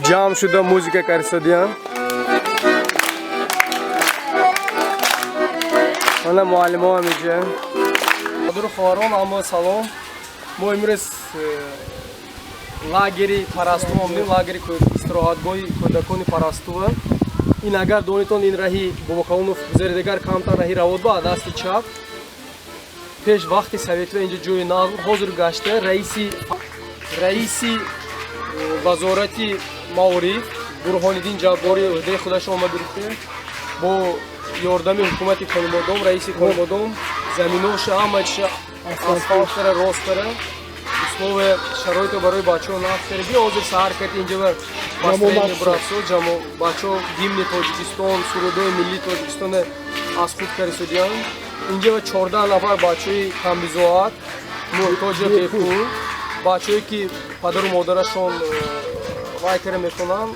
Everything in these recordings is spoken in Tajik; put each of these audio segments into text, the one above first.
جام شده موزیک کرسدیان من معلم ها میگه دور خواران اما سلام ما امروز лагери парасту омдем лагери истироҳатгоҳи кӯдакони парастува ин агар донитон ин раҳи бобокалонов гузаридагар камтар раҳи раводба аз дасти чап пеш вақти советва инҷа ҷои назм ҳозир гашта раиси вазорати маориф бурҳониддин ҷабборӣ уҳдаи худашро омад гирифте бо ёрдами ҳукумати қонумодом раиси қонумодом заминоша ҳамаша асфалт кара рост кара условия шароито барои бачаҳо нақд карда биё ҳозир саҳар карди инҷа ва бастроени бурафсо ҷамо бачаҳо гимни тоҷикистон сурудои миллии тоҷикистоне аз худ карисудиянд инҷа ва 14 нафар бачаҳои камбизоат муҳтоҷи қепул бачаҳое ки падару модарашон вай кара мекунанд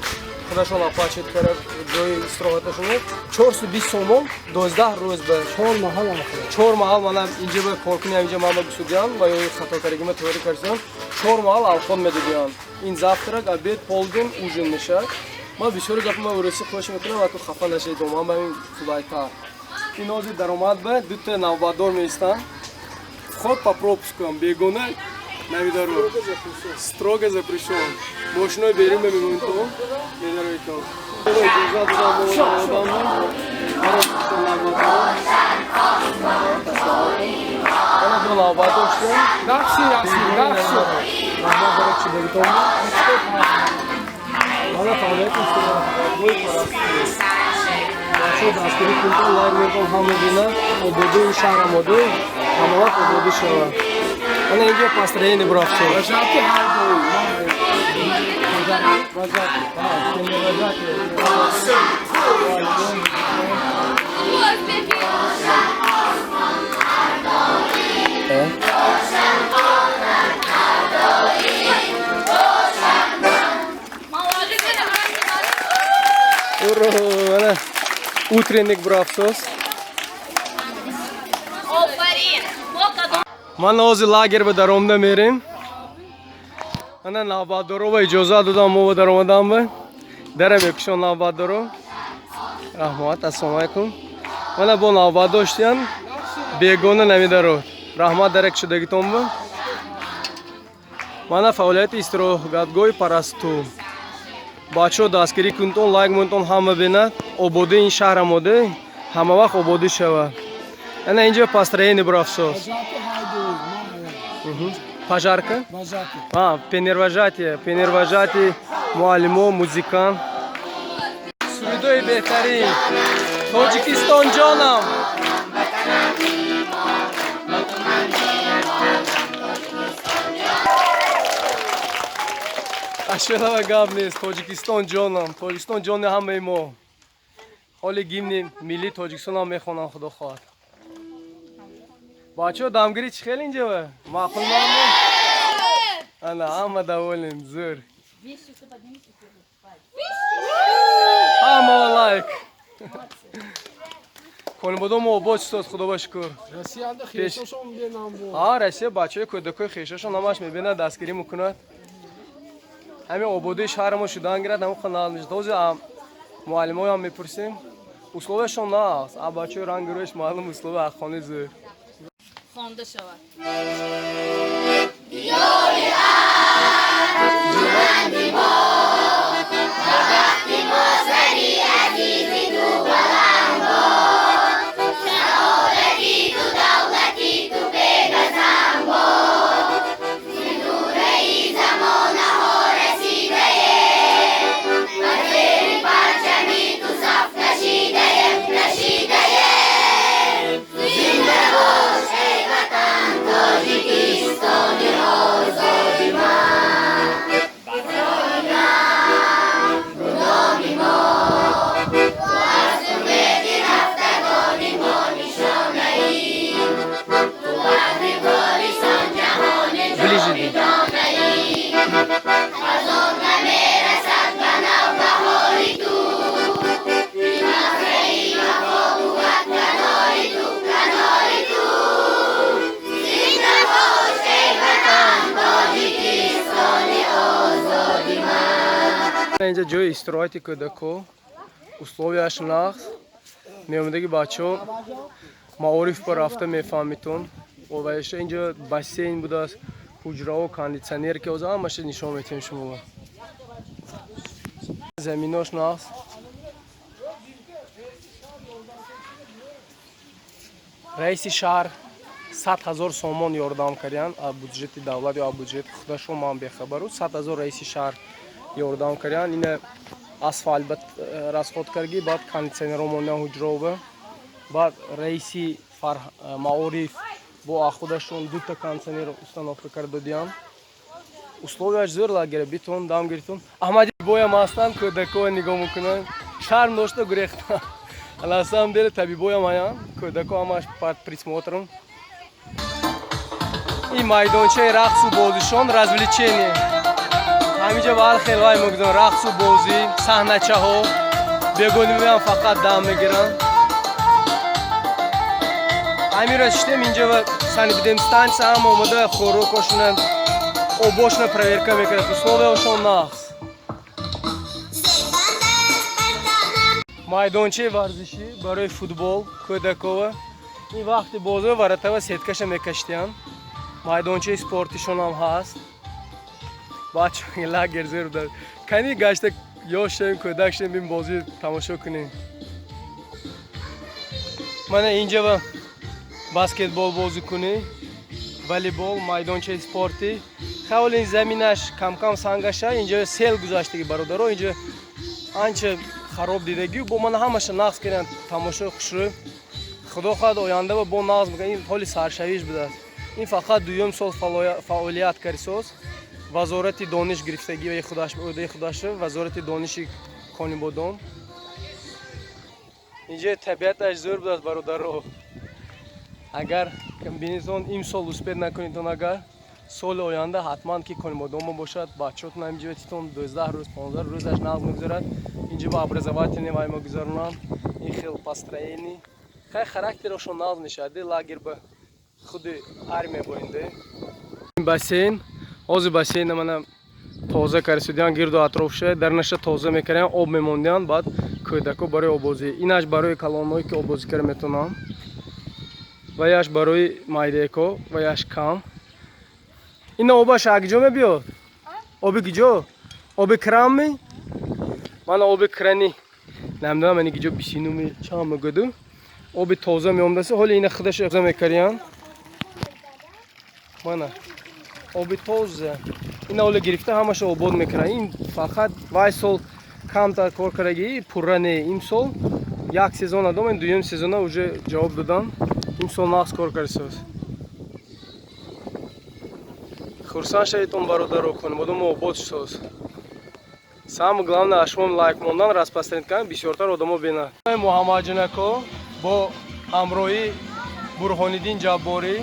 худашон апачет кара ҷои истироҳаташон 420 сомон 12 рӯз ба 4 маҳал манам инҷа ба коркуни ҳаминҷа мама гусудиянд ва ёи хатокаригима тайёрӣ кардиянд 4 маҳал алхон медодиянд ин завтрак обед полден ужин мешад ман бисёри гапа ман урӯсӣ хоҳиш мекунам ва ту хафа нашавед бо ман ба ин худайтар ин ҳозир даромад ба дута навбатдор меистанд вход по пропускам бегона навидаро строго запрещен мошинои берун мемонто медароито иҷоза додам одаму ана ду навбат доштем раҳмат барои чидагитон ана фаъолияти истироҳатгоҳи парастӣ бачаҳо дастгирӣ кунтон лайк мекунанд ҳама бинад ободии шаҳр омодаи ҳамавақт ободӣ шавад ана инҷо построение бурафсо утренник бурафсос ман ҳозир лагер ба даромада мерем ана навбатдоро ва иҷоза додам мо ба даромадам ба дара мекушон навбатдоро раҳмат ассалому алайкум мана бо навбат доштиян бегона намедарод раҳмат дара кушодагитон ба мана фаъолияти истироҳатгоҳи парасту бачаҳо дастгирӣ кунтон лайк монтон ҳама бинад ободии ин шаҳр омода ҳама вақт ободӣ шавад ана инҷа построение бурафсос пожарка пенервожатие муаллимо музикант сурудои беҳтарин тоҷикистон ҷонам ашвелава гап нест тоҷикистон ҷонам тоҷикистон ҷони ҳамаи мо ҳоли гимни миллии тоҷикистонам мехонам худо хоҳад бачаҳо дамгирӣ чӣ хел инҷа ва маъқул маъмул ана ҳама даволем зӯр ҳама лайк қонумодомо обод шудод худо ба шукр россия бачаҳои кӯдакои хешашон ҳамаш мебинад дастгирӣ мекунад ҳамин ободии шаҳри мо шудан гирад ҳамин хо нақл мешад ҳозир муаллимоям мепурсем условияшон нааст а бачаҳои ранги рӯяш маълум условия ҳаққони зӯр خوانده شود اینجا جای استراحتی کودکو условияш нақс меомадаги бачаҳо маориф ба рафта мефаҳмитон овайша инҷа бассейн будааст ҳуҷраҳо кондитсионер ки ҳозир ҳамаша нишон метиҳем шумо заминош нақс раиси шаҳр 100 000 сомон ёрдам кардиян аз буҷети давлат ё аз буҷети худашон ман бехабару 100 000 раиси шаҳр ёрдам кардиян ина асфальт расходкарги баъд кондитсионерҳо мондан ҳуҷраҳо баъд раиси маориф бо худашон дута кондитсионер установка карда додиян условияш зӯр лагера битон дам гирифтон аҳмади боям ҳастан кӯдако нигоҳ мекунанд шарм дошта гурехта на самом деле табибоям аян кӯдако ҳамаш под присмотром ин майдончаи рақсу бозишон развлечение ҳаминҷа ваъл хел вай мегузоранд рақсу бозӣ саҳначаҳо бегони меям фақат дам мегиранд ҳаминро шиштем инҷа ва санитбидемстанция ҳам омада хӯрокошона обошона проверка мекунад условияшон нақс майдончаи варзишӣ барои футбол кӯдакова ин вақти бозӣ варатава сеткаша мекашидиянд майдончаи спортишон ҳам ҳаст бачаҳои лагер зӯр буд кани гашта ёш шавем кӯдак шавем бим бозӣ тамошо кунем мана инҷа ва баскетбол бозикунӣ волейбол майдончаи спортӣ хавли ин заминаш камкам сангаша инҷа сел гузаштаги бародаро инҷа анча хароб дидагию бо мана ҳамаша нақс карданд тамошои хушрӯй худо хоҳад ояндава бо нақс мекунад ин ҳоли саршавиш будааст ин фақат дуюм сол фаъолият карисоз вазорати дониш гирифтагӣ ӯҳдаи худаша вазорати дониши конибодон инҷа табиаташ зӯр будааст бародаро агар бинитон имсол успех накунитон агар соли оянда ҳатман ки конибодон бошад бачаҳотон ҳаминҷа ветитон 12 рӯз 15 рӯзаш нағз мегузарад инҷа ба образовательне вай мегузаронанд ин хел построени хай характерошон нағз мешавад лагер ба худи армия боинда бассейн ҳозир бассейна мана тоза карисодиян гирду атрофша дарнаша тоза мекардиян об мемондиян баъд кӯдако барои обозӣ инаш барои калонҳое ки обозӣ карда метавонанд ва яш барои майдеко ва яш кам ина обаш акҷо мебиёд оби киҷо оби кранми мана оби крани намедонам ани киҷо 29 чанд мегӯду оби тоза меомдаси ҳоли ина худаша тоза мекардиян мана оби тоза ина ҳоли гирифта ҳамаша обод мекунад ин фақат вай сол камтар кор кардагӣ пурра не имсол як сезон адом дуюм сезона уже ҷавоб додан имсол нақс кор карисоз хурсанд шавитон бародаро конибодон обод шусоз самое главное ашмон лайк мондан распространить кардан бисёртар одамо бинанд муҳаммаҷонако бо ҳамроҳи бурҳониддин ҷабборӣ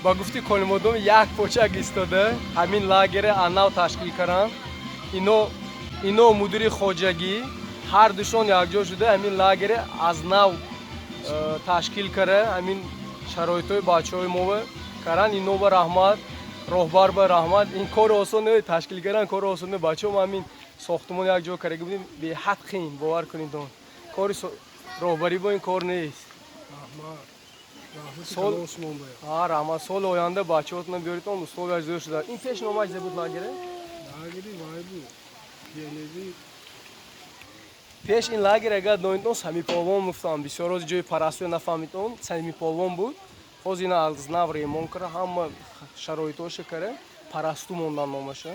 ба гуфти конибодон як почак истода ҳамин лагере анав ташкил карданд ино мудири хоҷагӣ ҳар душон якҷо шуда ҳамин лагере аз нав ташкил карда ҳамин шароитҳои бачаҳои мо карданд ино ба раҳмат роҳбар ба раҳмат ин кори осон не ташкил кардан кори осон не бачаҳо ҳамин сохтумон якҷо карда будем беҳад қин бовар кунидон кори роҳбарӣ бо ин кор нест раҳмат соли оянда бачаҳотона биёритон условияш зӯр шуда ин пешномааш зебуд лагере пеш ин лагер агар донитон самиполвон муфтам бисёр рози ҷои парастӯ нафаҳмитон самиполвон буд ҳозир ина аз нав ремонт карда ҳама шароитоша карда парастӯ мондан номаша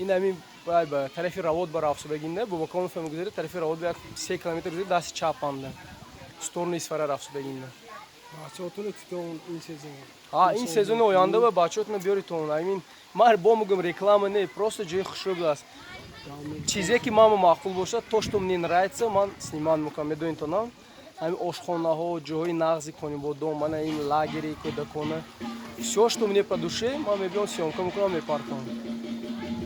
ин ҳамин ба тарафи равод ба рафсубагинда бобаконов мегузарид тарафи равод як 3 километр гузарид дасти чапанда сторони исфара рафсубагинда ин сезони оянда ба бачаҳотона биёритон ҳамин ман бо мегӯям реклама не просто ҷои хушрӯй будааст чизе ки мама маъқул бошад то что мне нравится ман сниман мекунам медонитонам ҳамин ошхонаҳо ҷоҳои нағзи конибодон мана ин лагери кӯдакона всё что мне по душе ман мебиём сёмка мекунам мепартам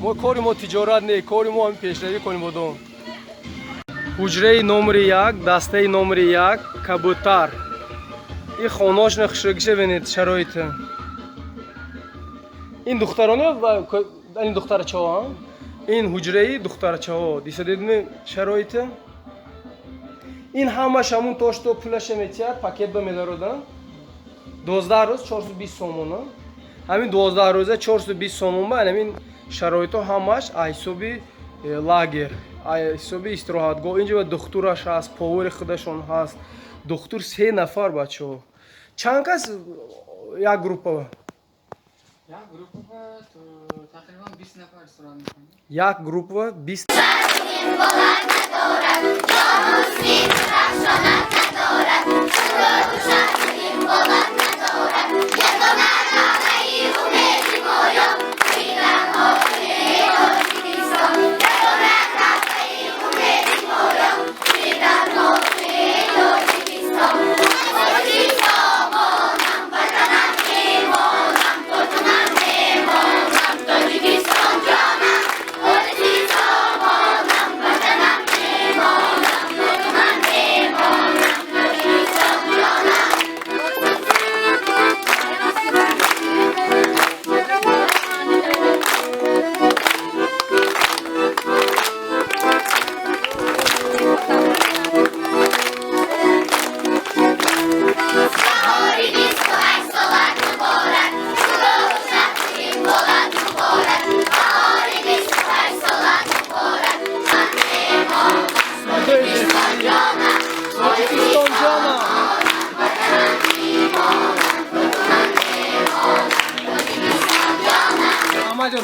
мо кори мо тиҷорат не кори мо ҳамин пешравии конибодон ҳуҷраи номери 1 дастаи номери 1 кабутар ин хонаошна хушрӯйгиша бинед шароита ин духтароне ин духтара чаҳоам این حجره دخترچه‌ها دیسا دیدین شرایط این همش همون توش تو پولش میتیاد پاکت به میدارودن 12 روز 420 سومون همین 12 روزه 420 سومون با همین شرایط همش حسابی لاگر حسابی استراحتگاه اینجا دکترش هست پاور خودشون هست دکتر 3 نفر بچه‌ها چند کس یک گروه یک گروه تو تقریبا 20 نفر استراحت میکنیم یک گروه 20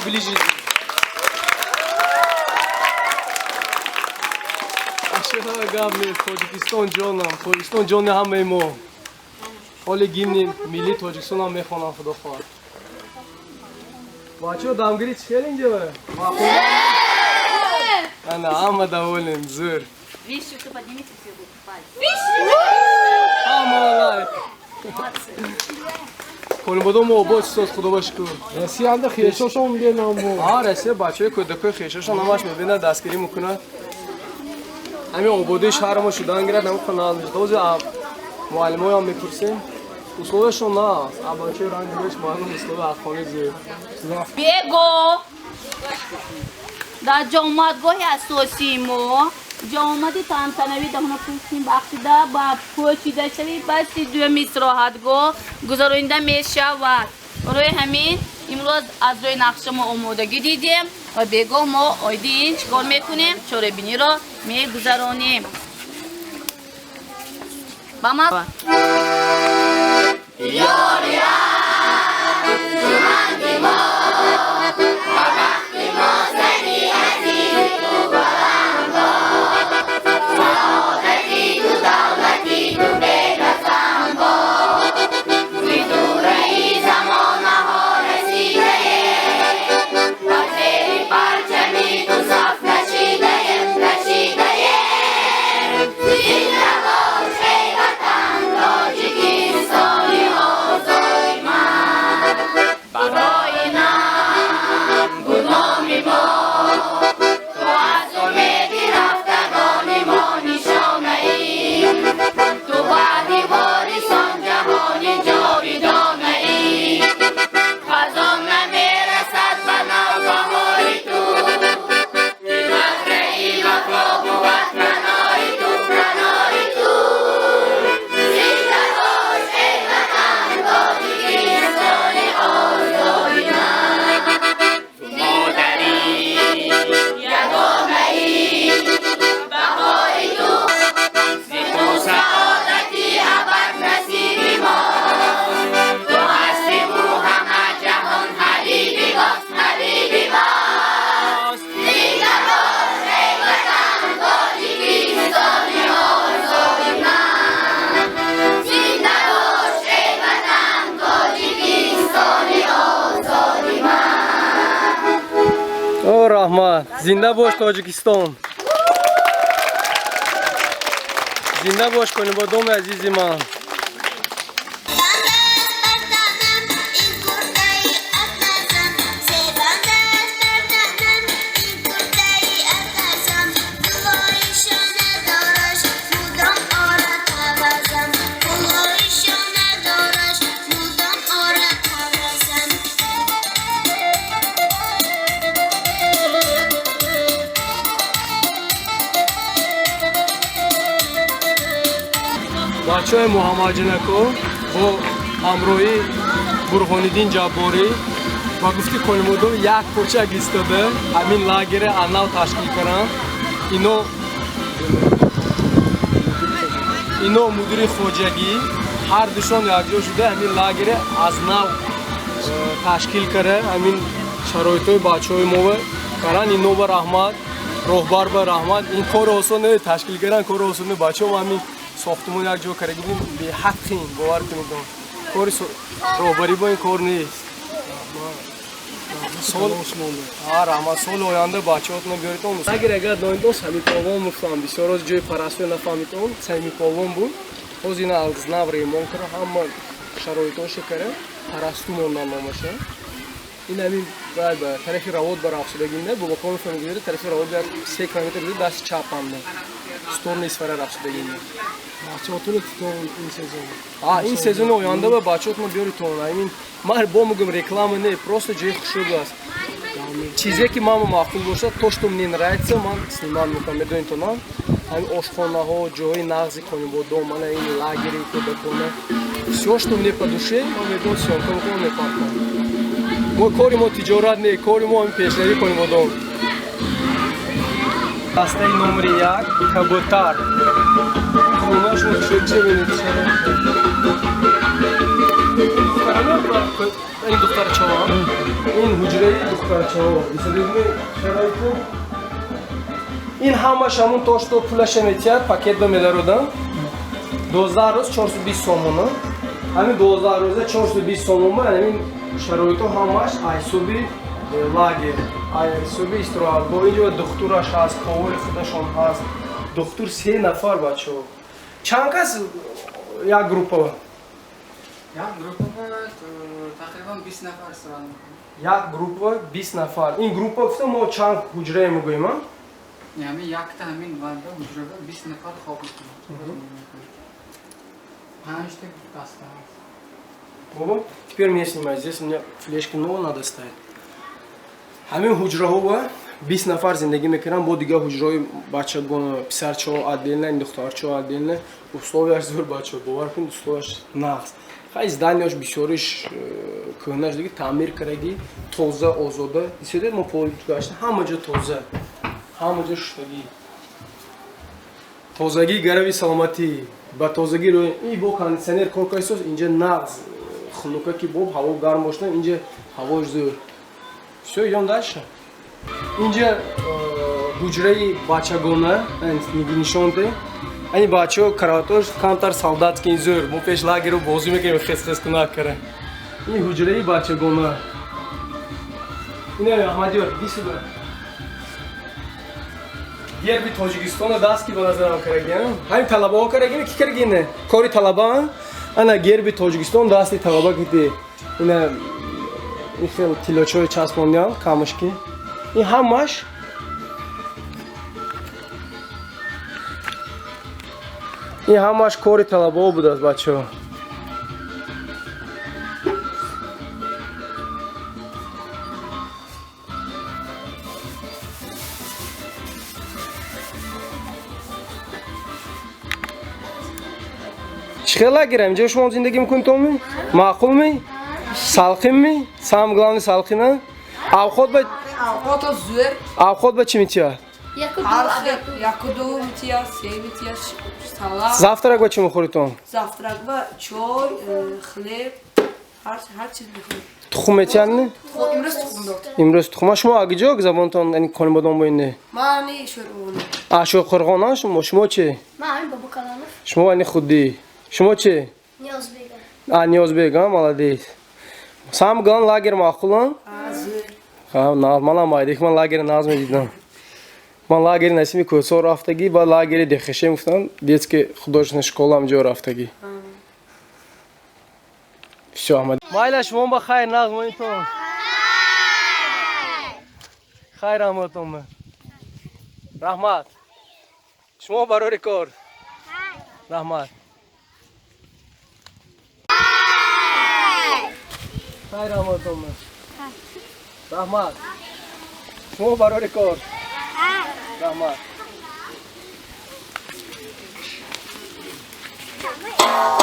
Ближе. Ашхара гавни Тоҷикистон ҷонам, Тоҷикистон ҷони ҳамаи мо. Ҳоли гимни миллии Тоҷикистонам мехонам худо хоҳад. Бачаҳо дамгирӣ чӣ хел инҷа? Ана ҳама даволем зур. Вишу, кто поднимите все руки, пальцы. Ҳама лайк. Хонводам обод шуд худоро шукр. Россияда хешошон бинам бо. Россия бачаҳои кӯдакои хешошон ҳамаш мебинад дастгирӣ мекунад. ҳамин ободии шаҳр мо шудан гирад ҳам канал мешад. ҳозир муаллимоям мепурсем. условияшон на аст. Бачаҳои рангаш маълум условия ҳаққонӣ зиёд. Бего! дар ҷомадгоҳи асосии мо ҷомади тантанавӣ даҳона пурсим бахшида ба почида шави басти дуюми истироҳатгоҳ гузаронида мешавад. барои ҳамин имрӯз аз рӯи нақша мо омодагӣ дидем ва бегоҳ мо оидин чикор мекунем чорабиниро мегузаронем. ба ма Rahmat. Zinda boş Tojikiston. Zinda boş Konibodom azizim man. бачаҳои муҳаммаҷинако бо ҳамроҳи Бурҳониддин Ҷабборӣ ба гуфти Колимоддин як почак истода ҳамин лагери анав ташкил карданд. ино мудири хоҷагӣ ҳар душон якҷо шуда ҳамин лагери аз нав ташкил карда ҳамин шароитҳои бачаҳои мо кардан. ино ба раҳмат, роҳбар ба раҳмат. ин кори осон не ташкил кардан, кори осон не. бачаҳо ҳамин сохтумон якҷо карда гидим беҳад қин, бовар кунед кори роҳбарӣ бо ин кор нест. раҳмат, соли оянда бачаҳотон биёритон. агар доидон самиполвон муфтам бисёр роз ҷои парастӯ нафаҳмитон самиполвон буд. ҳозир ина аз нав ремонт кара ҳама шароитон шекара парастӯ мондан номаша. ин ҳамин ба тарафи равод ба рафсудагинда бобакон фамилия тарафи равод 3 километр тарафи чапанда сторони исфара рафсудагинда. бачаҳотон титон ин сезон. ин сезони оянда ба бачаҳотон биёритон. ҳамин ман бо мегӯям реклама не, просто ҷои хушуд аст. чизе ки ман маъқул бошад то что мне нравится ман снимам мекунам. медонитонам ҳамин ошхонаҳо, ҷои нағзи Колимоддо, мана ин лагери кӯдакона, всё что мне по душе ман медон сёмка мекунам, мепаркам. мо кори мо тиҷорат не, кори мо ҳамин пешравии Колимоддо. дастаи номери 1 кабутар. хонашон чӣ бинед ин духтарчаҳо, ин ҳуҷраи духтарчаҳо. ин ҳамаш ҳамун то что пулаша метиҳад пакетба медародам 12 рӯз 420 сомона. ҳамин 12 рӯза 420 сомона. ҳамин шароитҳо ҳамаш айсоби лагер, айсоби истироҳатгоҳ. инҷо духтураш ҳаст, ковори худашон ҳаст. духтур 3 нафар бачаҳо. чанд кас як группа? як группа тақрибан 20 нафар истироҳат мекунад. як группа 20 нафар. ин группа гуфта мо чанд ҳуҷрае мегӯем? ҳамин якта ҳамин валда ҳуҷрада 20 нафар хоб мекунад. 5 та даста ҳаст. Баба, теперь мне снимай. Здесь у меня флешки новые надо ставить. ҳамин ҳуҷраҳо 20 нафар зиндагӣ мекардам. бо дигар ҳуҷраҳои бачагон, писарчаҳо отдельно, духтарчаҳо отдельно. условияш зур бачаҳо, бовар кунед, условияш нағз. хай зданияш бисёриш кӯҳнаш диги таъмир кардагӣ, тоза, озода. исёдед мо полит гашта, ҳама ҷо тоза, ҳама ҷо шуштагӣ. тозагӣ гарави саломатӣ, ба тозагӣ рӯ ин бо кондитсионер кор кардасоз, инҷа нағз хунука ки боб ҳаво гарм бошад, инҷа ҳавош зур. Всё, идём дальше. инҷа ҳуҷраи бачагона, нишонте. ани бачаҳо караватош камтар солдатский зур. мо пеш лагеру бозӣ мекардем хес-хес кунак кара. ин ҳуҷраи бачагона. ина Аҳмадиёр, иди сюда. герби Тоҷикистоно даст ки ба назарам карагин. ҳамин талабаҳо карагин, ки карагин? Кори талаба? ана герби Тоҷикистон дасти талаба киди. ина ин хел тилочаҳои часпондиам камушки. ин ҳамаш ин ҳамаш кори талабаҳо будааст бачаҳо. чӣ хел лагерам? инҷо шумо зиндагӣ мекунед томи? маъқулми? салқинми? Самое главное салқина? авхот ба чӣ метиҳад? Яку-ду митияс, се митияс, салат. Завтрак ба чӣ мехӯритон? Завтрак ба чой, хлеб, ҳар чиз мехӯрем. тухм метиҳадни? Имрӯз тухм дод. имрӯз тухм. Шумо аҷо забонтон яъни Колимоддон боинде? Ман Шӯрғона. Шӯрқоғона шумо чӣ? Ман Бобокалонов. шумо яъни худӣ. шумо чӣ? Ниёзбек. Ниёзбек, молодец. Сам главное лагер маъқулан? Манам майдек ман лагери нағз медидам. ман лагери Насими Кӯҳсор рафтагӣ ба лагери Дехешем гуфтам детский художественная школа ҳамҷо рафтагӣ. Всё, Аҳмад. Майла шумо ба хайр нағз монитон. хайр раҳматон. раҳмат. шумо барори кор. раҳмат. хайр раҳматон. раҳмат. шумо барори кор. раҳмат. Amin.